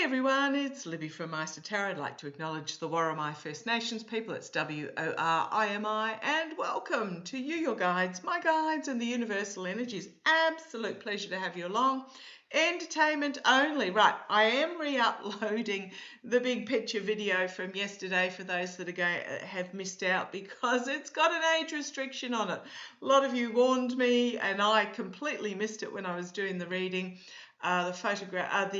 Hey everyone, it's Libby from Maighstirtarot. I'd like to acknowledge the Worimi First Nations people. It's W-O-R-I-M-I, and welcome to you, your guides, my guides, and the universal energies. Absolute pleasure to have you along. Entertainment only. Right, I am re-uploading the big picture video from yesterday for those that have missed out because it's got an age restriction on it. A lot of you warned me and I completely missed it when I was doing the reading. The photograph,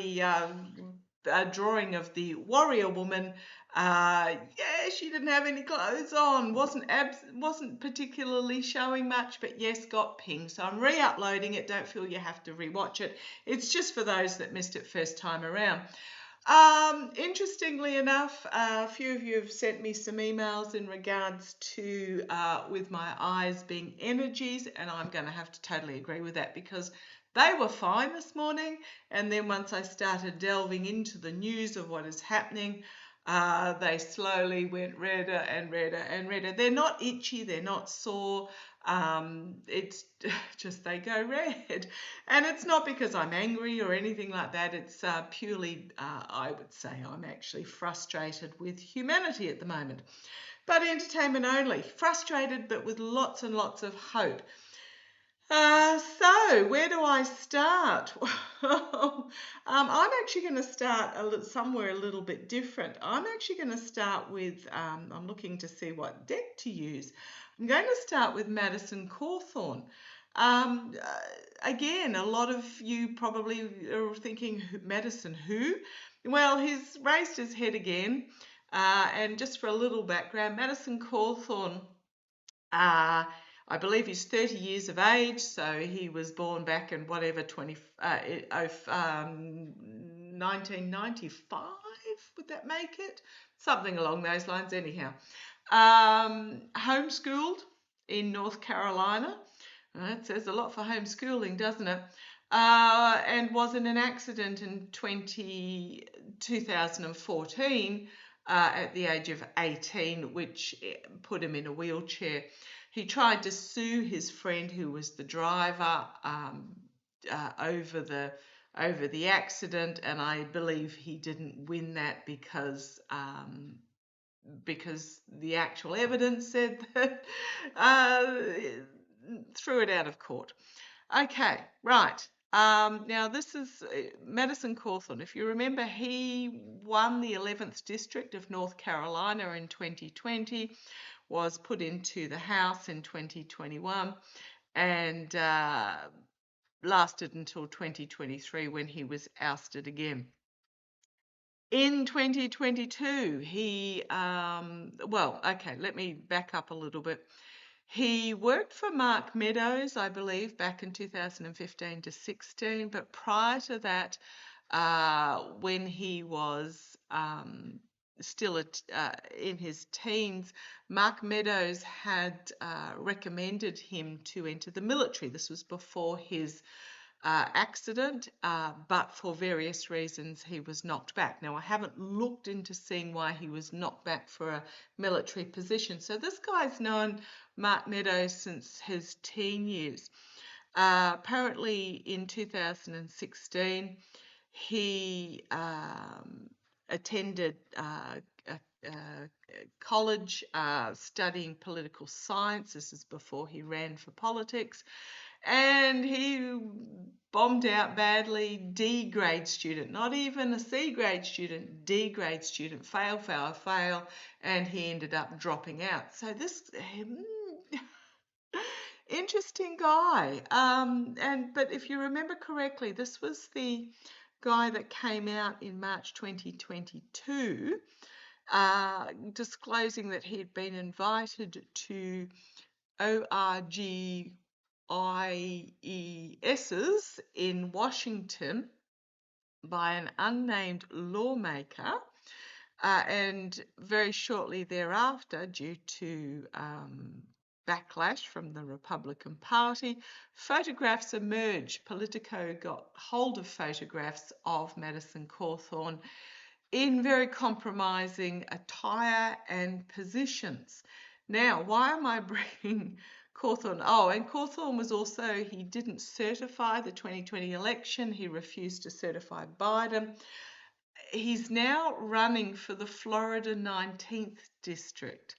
drawing of the warrior woman. She didn't have any clothes on. Wasn't particularly showing much, but yes, got pinged. So I'm re-uploading it. Don't feel you have to re-watch it. It's just for those that missed it first time around. Interestingly enough, a few of you have sent me some emails in regards to with my eyes being energies, and I'm going to have to totally agree with that because they were fine this morning, and then once I started delving into the news of what is happening, they slowly went redder and redder and redder. They're not itchy, they're not sore, it's just they go red. And it's not because I'm angry or anything like that, it's purely, I would say I'm actually frustrated with humanity at the moment. But entertainment only, frustrated but with lots and lots of hope. So where do I start? I'm actually going to start somewhere a little bit different. I'm actually going to start with, I'm looking to see what deck to use. I'm going to start with Maddison Cawthorne. Again, a lot of you probably are thinking, Maddison who? Well, he's raised his head again. And just for a little background, Maddison Cawthorne, I believe he's 30 years of age, so he was born back in whatever 1995, would that make it? Something along those lines anyhow. Homeschooled in North Carolina. That says a lot for homeschooling, doesn't it? And was in an accident in 2014 at the age of 18, which put him in a wheelchair. He tried to sue his friend who was the driver over the accident, and I believe he didn't win that because the actual evidence said that threw it out of court. Okay, right. Now this is Maddison Cawthorne. If you remember, he won the 11th District of North Carolina in 2020, was put into the House in 2021, and lasted until 2023 when he was ousted again. In 2022, let me back up a little bit. He worked for Mark Meadows, I believe, back in 2015 to 16, but prior to that, when he was still in his teens, Mark Meadows had recommended him to enter the military. This was before his accident, but for various reasons he was knocked back. Now, I haven't looked into seeing why he was knocked back for a military position. So this guy's known Mark Meadows since his teen years. Apparently in 2016, he attended college studying political science. This is before he ran for politics. And he bombed out badly, D grade student, not even a C grade student, D grade student, fail, and he ended up dropping out. So this interesting guy. But if you remember correctly, this was the guy that came out in March 2022, disclosing that he'd been invited to ORG IESs in Washington by an unnamed lawmaker, and very shortly thereafter, due to backlash from the Republican Party, photographs emerged. Politico got hold of photographs of Maddison Cawthorne in very compromising attire and positions. Now, why am I bringing Cawthorne? Oh, and Cawthorne was also, he didn't certify the 2020 election. He refused to certify Biden. he's now running for the Florida 19th district.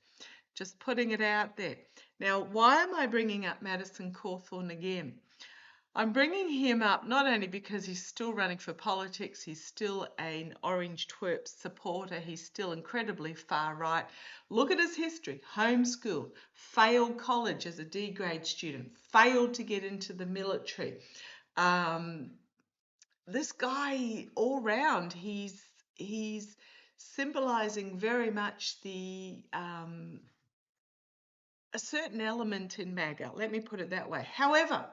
Just putting it out there. Now, why am I bringing up Maddison Cawthorne again? I'm bringing him up not only because he's still running for politics, he's still an Orange Twerp supporter, he's still incredibly far right. Look at his history. Homeschooled, failed college as a D grade student, failed to get into the military. This guy all round, he's symbolizing very much the a certain element in MAGA, let me put it that way. However,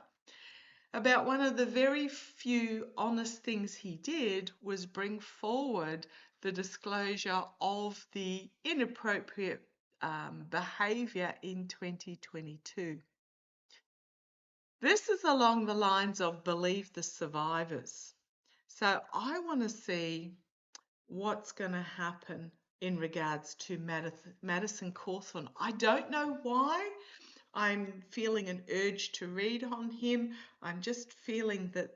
about one of the very few honest things he did was bring forward the disclosure of the inappropriate behaviour in 2022. This is along the lines of believe the survivors. So I want to see what's going to happen in regards to Maddison Cawthorne. I don't know why. I'm feeling an urge to read on him. I'm just feeling that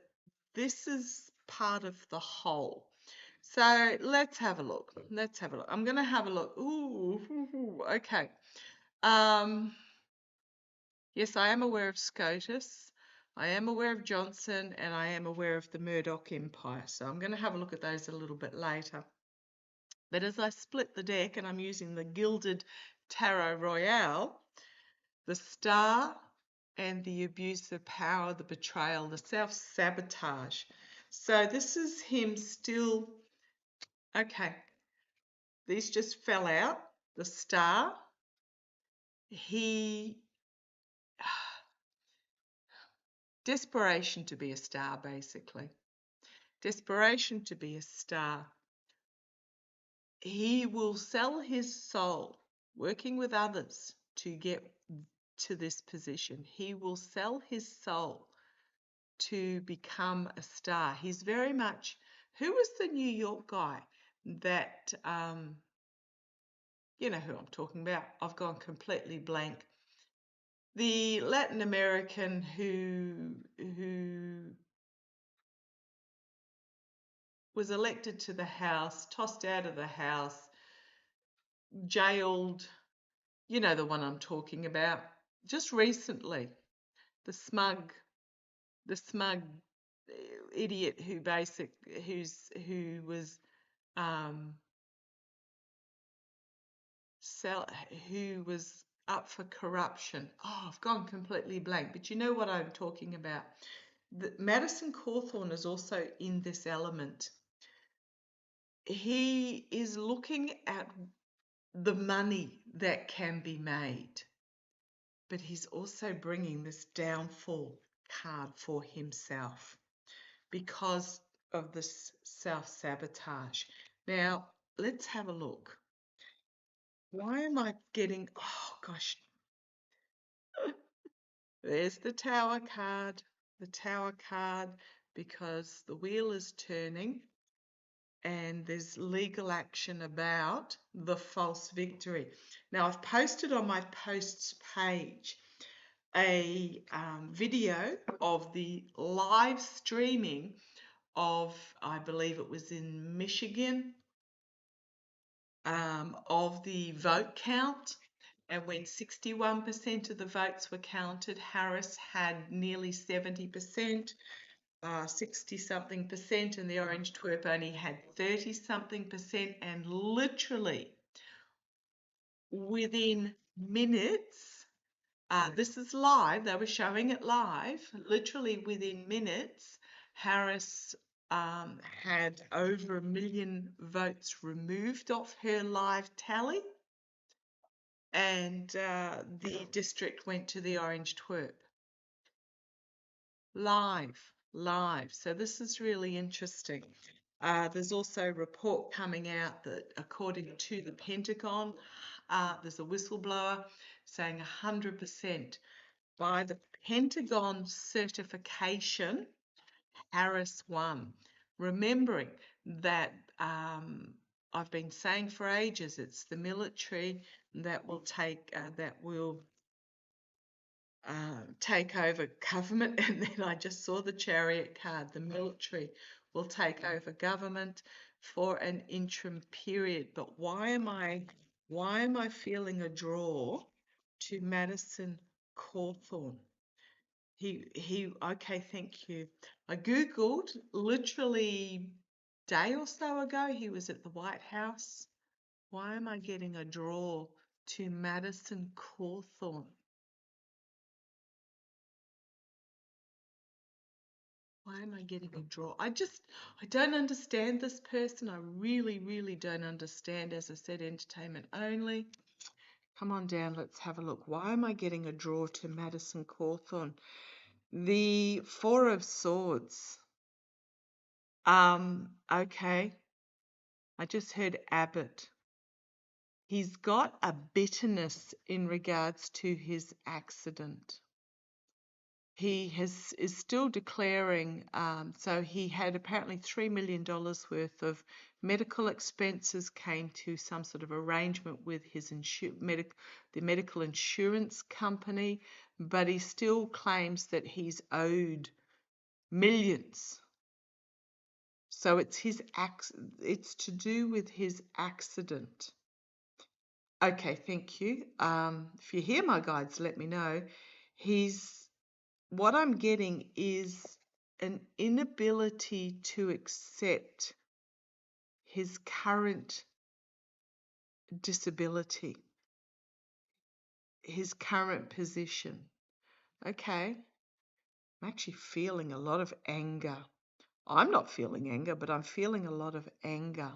this is part of the whole. So let's have a look. Let's have a look. I'm going to have a look. Ooh, okay. Yes, I am aware of SCOTUS. I am aware of Johnson, and I am aware of the Murdoch Empire. So I'm going to have a look at those a little bit later. But as I split the deck, and I'm using the Gilded Tarot Royale, the Star and the abuse of power, the betrayal, the self-sabotage. So this is him still, okay, these just fell out. The Star, desperation to be a star, basically. Desperation to be a star. He will sell his soul working with others to get to this position. He will sell his soul to become a star. He's very much, who was the New York guy that, you know who I'm talking about. I've gone completely blank. The Latin American who was elected to the House, tossed out of the House, jailed, you know the one I'm talking about, just recently. The smug idiot who was who was up for corruption. Oh, I've gone completely blank, but you know what I'm talking about. Maddison Cawthorne is also in this element. He is looking at the money that can be made, but he's also bringing this downfall card for himself because of this self-sabotage. Now, let's have a look. Why am I getting, oh gosh, there's the Tower card, because the wheel is turning and there's legal action about the false victory. Now, I've posted on my posts page a video of the live streaming of, I believe it was in Michigan, of the vote count. And when 61% of the votes were counted, Harris had nearly 70%, 60-something percent, and the Orange Twerp only had 30-something percent. And literally within minutes, this is live, they were showing it live, literally within minutes, Harris had over 1 million votes removed off her live tally. And the district went to the Orange Twerp. Live. So this is really interesting. There's also a report coming out that according to the Pentagon, there's a whistleblower saying 100% by the Pentagon certification, Harris won. Remembering that I've been saying for ages, it's the military that will take over government, and then I just saw the Chariot card. The military will take over government for an interim period. But why am I feeling a draw to Maddison Cawthorne? Okay, thank you. I Googled literally a day or so ago, he was at the White House. Why am I getting a draw to Maddison Cawthorne? Why am I getting a draw? I don't understand this person. I really, really don't understand. As I said, entertainment only. Come on down, let's have a look. Why am I getting a draw to Maddison Cawthorne? The Four of Swords. Okay. I just heard Abbott. He's got a bitterness in regards to his accident. He is still declaring, so he had apparently $3 million worth of medical expenses, came to some sort of arrangement with his the medical insurance company, but he still claims that he's owed millions. So it's to do with his accident. Okay, thank you. If you hear my guides, let me know. What I'm getting is an inability to accept his current disability, his current position. Okay, I'm actually feeling a lot of anger. I'm not feeling anger, but I'm feeling a lot of anger.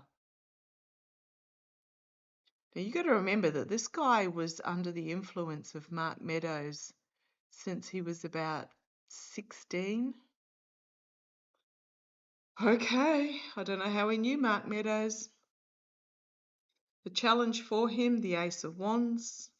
Now, you got to remember that this guy was under the influence of Mark Meadows since he was about 16. Okay, I don't know how he knew Mark Meadows. The challenge for him, the Ace of Wands.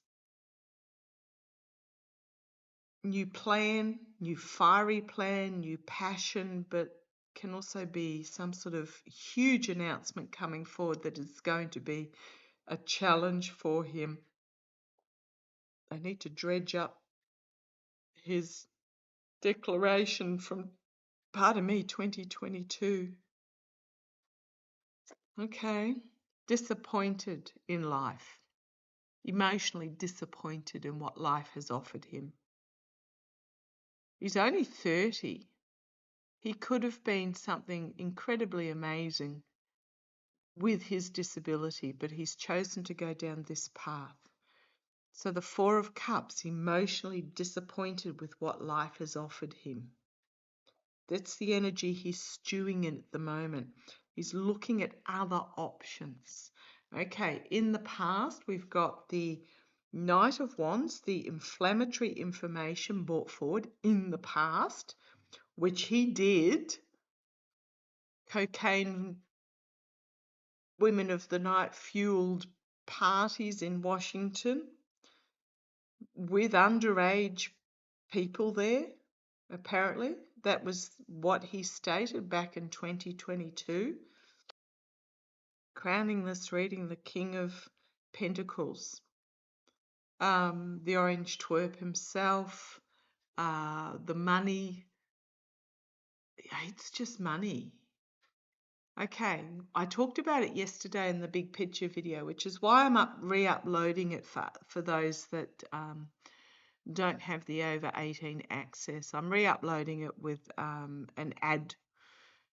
New plan, new fiery plan, new passion, but can also be some sort of huge announcement coming forward that is going to be a challenge for him. They need to dredge up his declaration from, 2022. Okay. Disappointed in life. Emotionally disappointed in what life has offered him. He's only 30. He could have been something incredibly amazing with his disability, but he's chosen to go down this path. So the Four of Cups, emotionally disappointed with what life has offered him. That's the energy he's stewing in at the moment. He's looking at other options. Okay, in the past, we've got the Knight of Wands, the inflammatory information brought forward in the past, which he did. Cocaine, women of the night fueled parties in Washington with underage people there, apparently. That was what he stated back in 2022. Crowning this reading, the King of Pentacles. The Orange Twerp himself, the money. It's just money. Okay, I talked about it yesterday in the big picture video, which is why I'm re-uploading it for those that don't have the over 18 access. I'm re-uploading it with an ad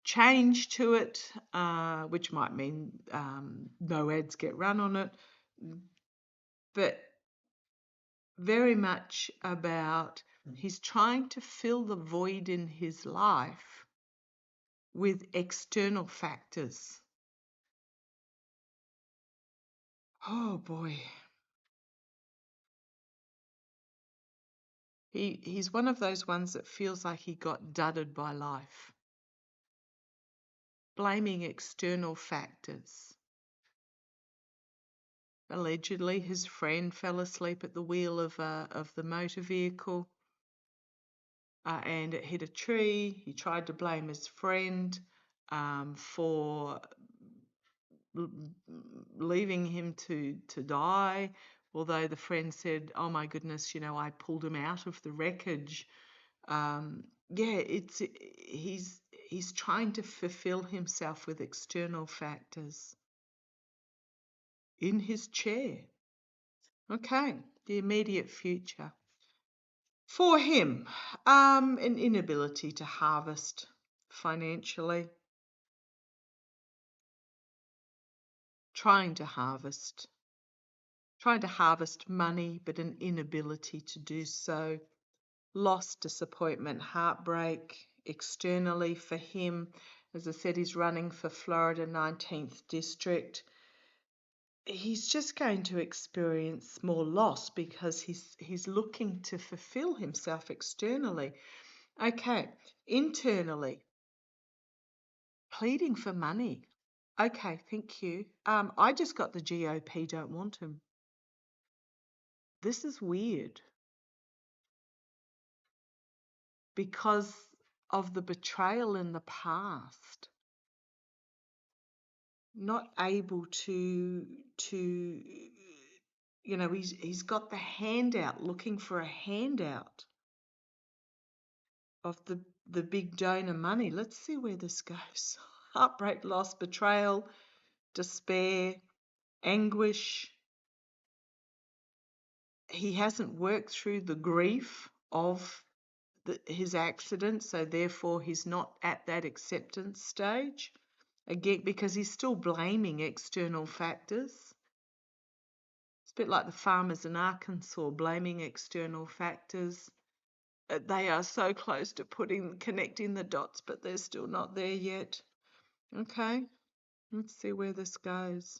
change to it, which might mean no ads get run on it, but very much about he's trying to fill the void in his life with external factors. Oh boy. He's one of those ones that feels like he got dudded by life. Blaming external factors. Allegedly, his friend fell asleep at the wheel of the motor vehicle and it hit a tree. He tried to blame his friend for leaving him to die, although the friend said, oh my goodness, I pulled him out of the wreckage. Yeah, he's he's trying to fulfill himself with external factors in his chair. Okay, the immediate future. For him, an inability to harvest financially, trying to harvest money, but an inability to do so. Loss, disappointment, heartbreak externally for him. As I said, he's running for Florida 19th District. He's just going to experience more loss because he's looking to fulfill himself externally. Okay, internally, pleading for money. Okay, thank you. I just got the GOP don't want him. This is weird because of the betrayal in the past. Not able to he's got the handout, looking for a handout of the big donor money. Let's see where this goes. Heartbreak, loss, betrayal, despair, anguish. He hasn't worked through the grief of his accident, so therefore he's not at that acceptance stage. Again, because he's still blaming external factors. It's a bit like the farmers in Arkansas blaming external factors. They are so close to connecting the dots, but they're still not there yet. Okay, let's see where this goes.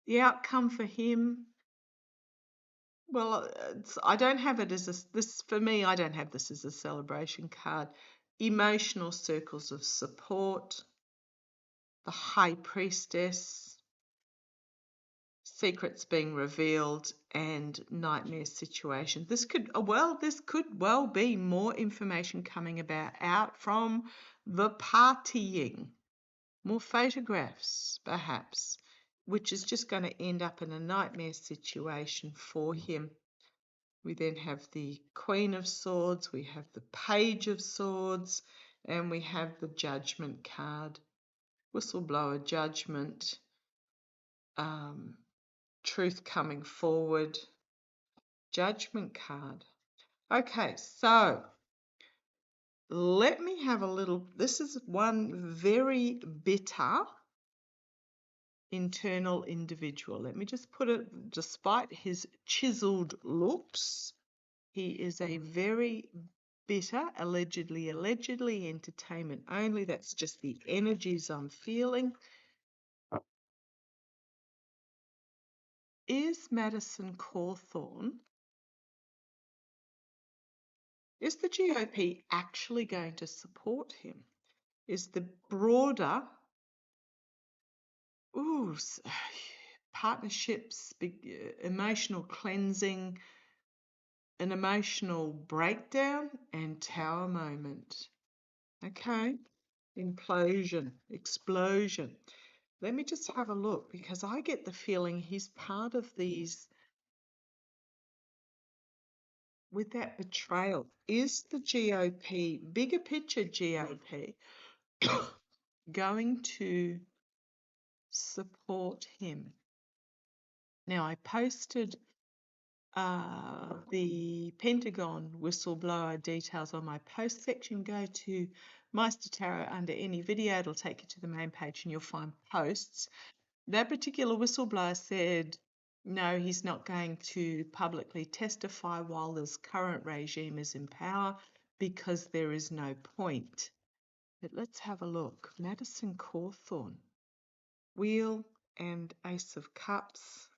The outcome for him, well, I don't have it as for me, I don't have this as a celebration card. Emotional circles of support, the High Priestess, secrets being revealed, and nightmare situation. This could well be more information coming out from the partying. More photographs, perhaps, which is just going to end up in a nightmare situation for him. We then have the Queen of Swords, we have the Page of Swords, and we have the Judgment card. Whistleblower, judgment, truth coming forward, Judgment card. Okay, so let me have a little, this is one very bitter internal individual. Let me just put it, despite his chiseled looks, he is a very bitter, allegedly entertainment only. That's just the energies I'm feeling. Is Maddison Cawthorne, is the GOP actually going to support him? Is the broader partnerships, emotional cleansing, an emotional breakdown, and tower moment? Okay, implosion, explosion. Let me just have a look, because I get the feeling he's part of these with that betrayal. Is the GOP, bigger picture GOP, going to support him? Now, I posted the Pentagon whistleblower details on my post section. Go to maighstirtarot under any video. It'll take you to the main page and you'll find posts. That particular whistleblower said, no, he's not going to publicly testify while this current regime is in power because there is no point. But let's have a look. Maddison Cawthorne, Wheel and Ace of Cups.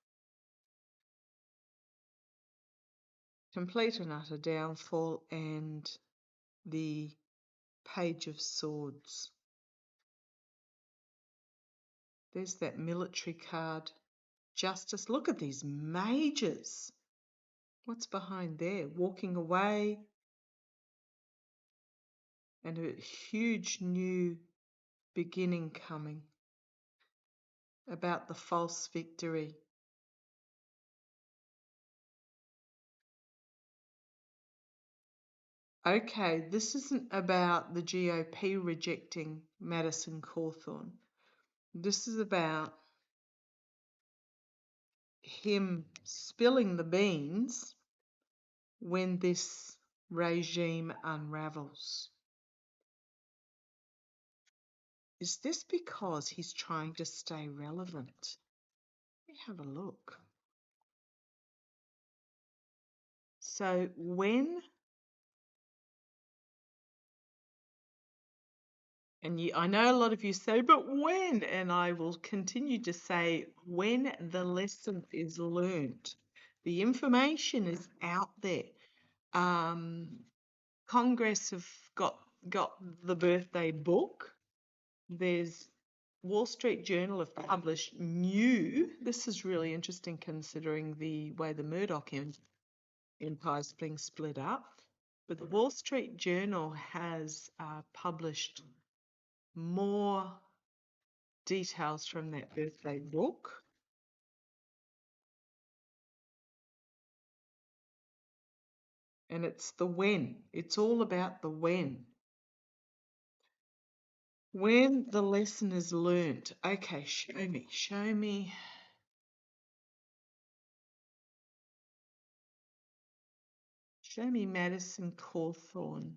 Complete and utter downfall, and the Page of Swords. There's that military card. Justice. Look at these mages. What's behind there? Walking away. And a huge new beginning coming. About the false victory. Okay, this isn't about the GOP rejecting Maddison Cawthorne. This is about him spilling the beans when this regime unravels. Is this because he's trying to stay relevant? Let me have a look. So when, and I know a lot of you say, but when, and I will continue to say, when the lesson is learnt, the information is out there. Congress have got the birthday book. There's Wall Street Journal have published new. This is really interesting considering the way the Murdoch empire is being split up. But the Wall Street Journal has published more details from that birthday book. And it's the when. It's all about the when. When the lesson is learnt. Okay, show me. Show me Maddison Cawthorne.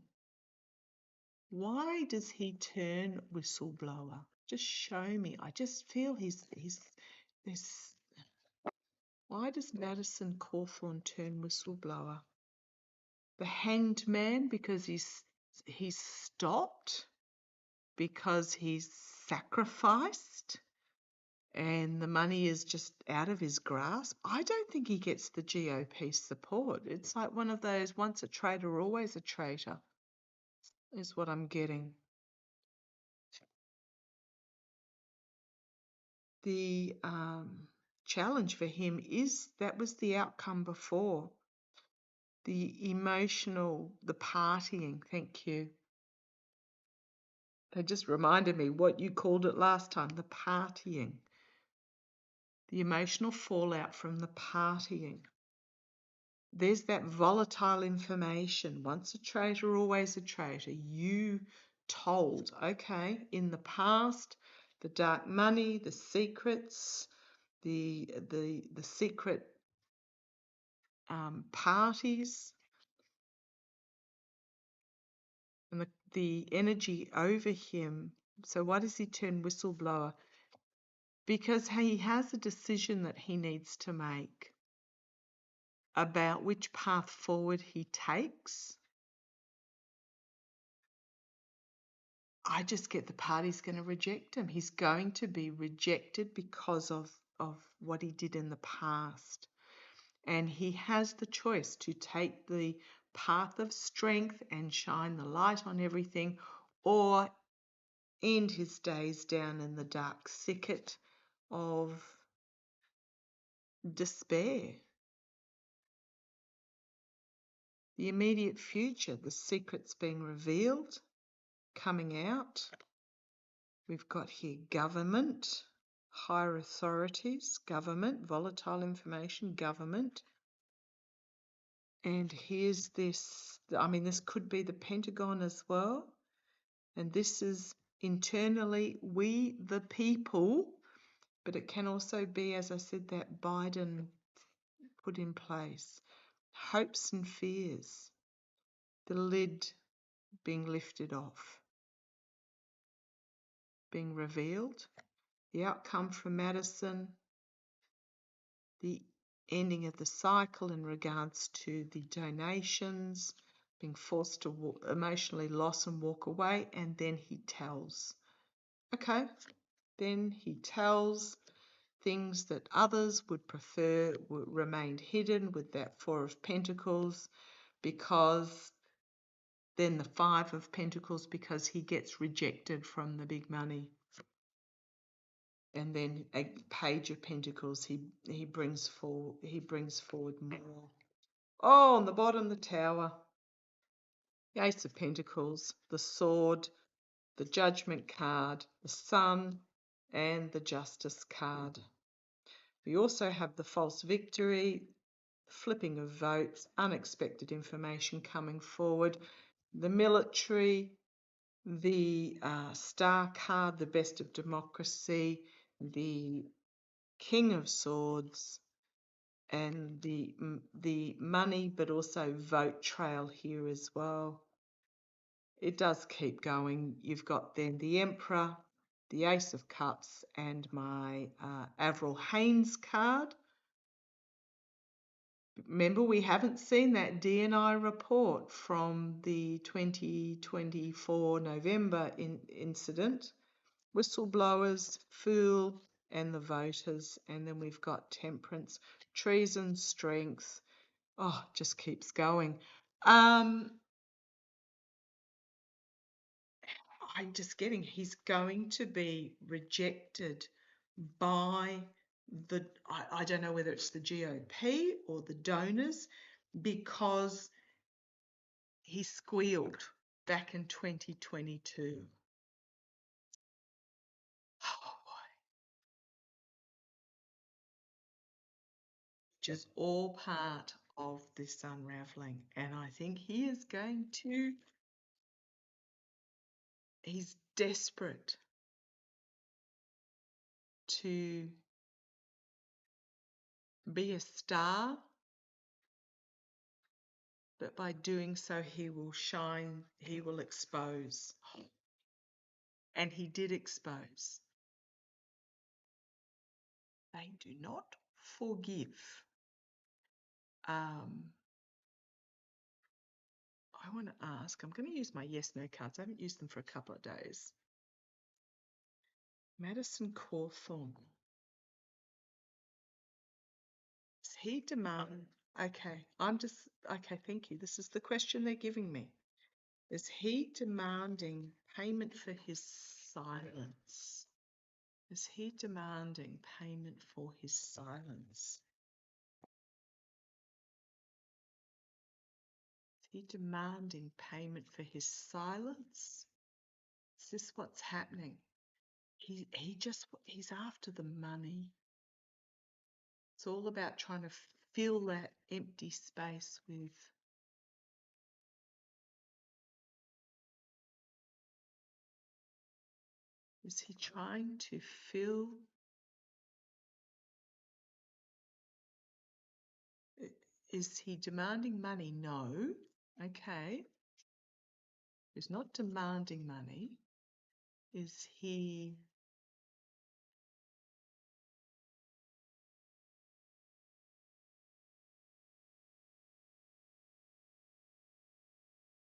Why does he turn whistleblower? Just show me. I just feel he's this. Why does Maddison Cawthorne turn whistleblower? The Hanged Man because he's stopped, because he's sacrificed, and the money is just out of his grasp. I don't think he gets the GOP support. It's like one of those once a traitor, always a traitor, is what I'm getting. The challenge for him is that was the outcome before. The emotional, the partying, thank you. They just reminded me what you called it last time, the partying. The emotional fallout from the partying. There's that volatile information. Once a traitor, always a traitor. You told, okay, in the past, the dark money, the secrets, the secret parties, and the energy over him. So why does he turn whistleblower? Because he has a decision that he needs to make about which path forward he takes. I just get the party's going to reject him. He's going to be rejected because of what he did in the past. And he has the choice to take the path of strength and shine the light on everything, or end his days down in the dark thicket of despair. The immediate future, the secrets being revealed, coming out. We've got here government, higher authorities, government, volatile information, government. And here's this, this could be the Pentagon as well. And this is internally, we the people, but it can also be, as I said, that Biden put in place. Hopes and fears, the lid being lifted off, being revealed, the outcome from Maddison, the ending of the cycle in regards to the donations, being forced to emotionally loss and walk away, and then he tells. Okay, then he tells things that others would prefer remained hidden with that Four of Pentacles, because then the Five of Pentacles, because he gets rejected from the big money. And then a Page of Pentacles, he brings forward more. Oh, on the bottom, the Tower, the Ace of Pentacles, the Sword, the Judgment card, the Sun, and the Justice card. We also have the False Victory, flipping of votes, unexpected information coming forward, the military, the Star card, the best of democracy, the King of Swords, and the money, but also vote trail here as well. It does keep going. You've got then the Emperor, the Ace of Cups, and my Avril Haines card. Remember, we haven't seen that D&I report from the 2024 November incident. Whistleblowers, Fool, and the voters. And then we've got Temperance, Treason, Strength. Oh, just keeps going. I'm just getting, he's going to be rejected by I don't know whether it's the GOP or the donors, because he squealed back in 2022. Oh boy. Just all part of this unraveling. And I think he is going to, he's desperate to be a star, but by doing so, he will shine, he will expose. And he did expose. They do not forgive. I want to ask, I'm going to use my yes-no cards. I haven't used them for a couple of days. Maddison Cawthorne. Does he demand, okay, okay, thank you. This is the question they're giving me. Is he demanding payment for his silence? Is he demanding payment for his silence? Is he demanding payment for his silence? Is this what's happening? He's after the money. It's all about trying to fill that empty space with. Is he trying to fill? Is he demanding money? No. Okay. He's not demanding money. Is he?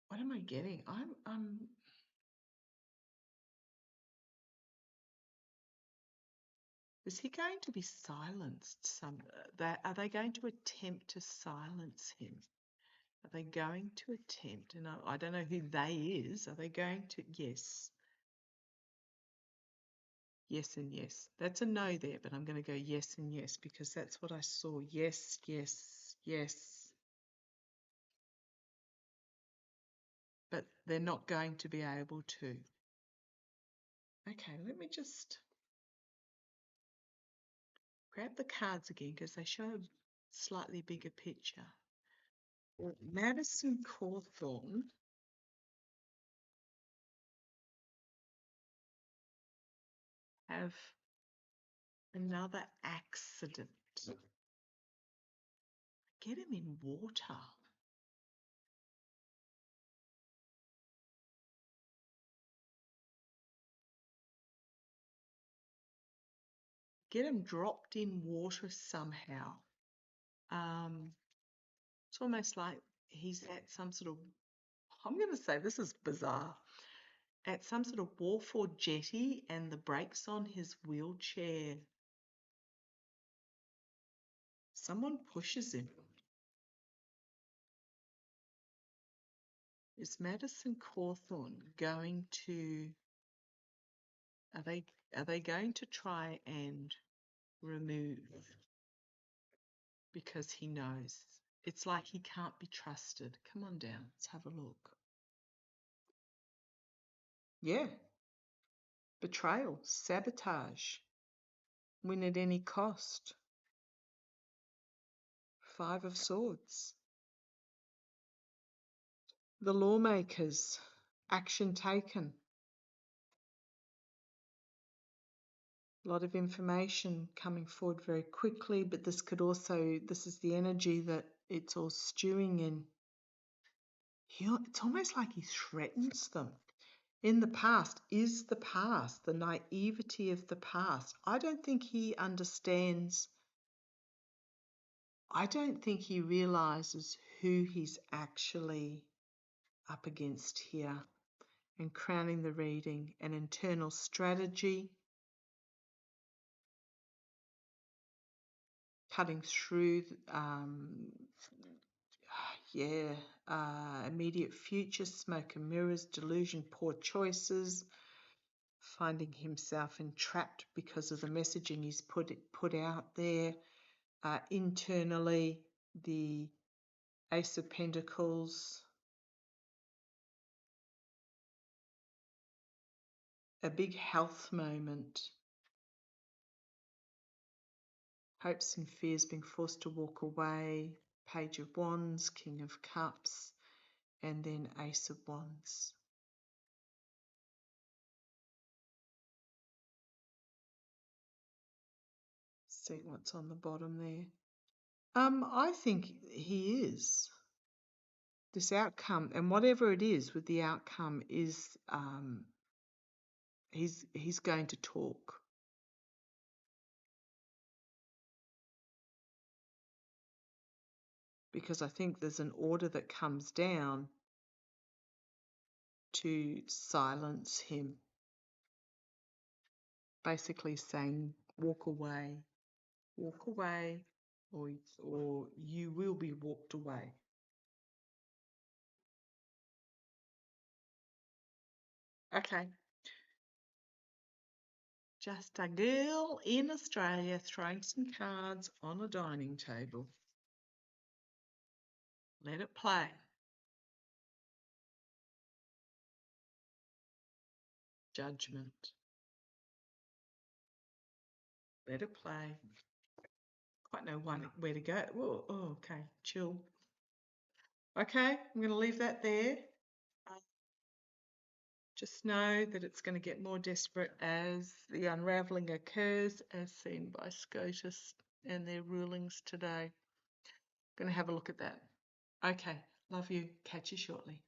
What am I getting? Is he going to be silenced? Are they going to attempt to silence him? Are they going to attempt? And I don't know who they is. Are they going to? Yes. Yes and yes. That's a no there, but I'm going to go yes and yes because that's what I saw. Yes, yes, yes. But they're not going to be able to. Okay, let me just grab the cards again because they show a slightly bigger picture. Maddison Cawthorne have another accident. Get him in water. Get him dropped in water somehow. It's almost like he's at some sort of, I'm going to say this is bizarre, at some sort of wharf or jetty and the brakes on his wheelchair. Someone pushes him. Is Maddison Cawthorne going to, are they going to try and remove? Because he knows. It's like he can't be trusted. Come on down, let's have a look. Yeah. Betrayal, sabotage, win at any cost. 5 of Swords. The lawmakers, action taken. A lot of information coming forward very quickly, but this is the energy that it's all stewing in. It's almost like he threatens them. In the past is the past, the naivety of the past. I don't think he understands. I don't think he realizes who he's actually up against here. And crowning the reading, an internal strategy, cutting through, immediate future, smoke and mirrors, delusion, poor choices, finding himself entrapped because of the messaging he's put out there. Internally, the Ace of Pentacles, a big health moment, hopes and fears being forced to walk away, Page of Wands, King of Cups, and then Ace of Wands. See what's on the bottom there. I think he is. This outcome, and whatever it is with the outcome, is he's going to talk. Because I think there's an order that comes down to silence him. Basically saying, walk away, or you will be walked away. Okay. Just a girl in Australia throwing some cards on a dining table. Let it play. Judgment. Let it play. Quite know where to go. Whoa, oh, okay, chill. Okay, I'm going to leave that there. Just know that it's going to get more desperate as the unravelling occurs, as seen by SCOTUS and their rulings today. Going to have a look at that. Okay, love you. Catch you shortly.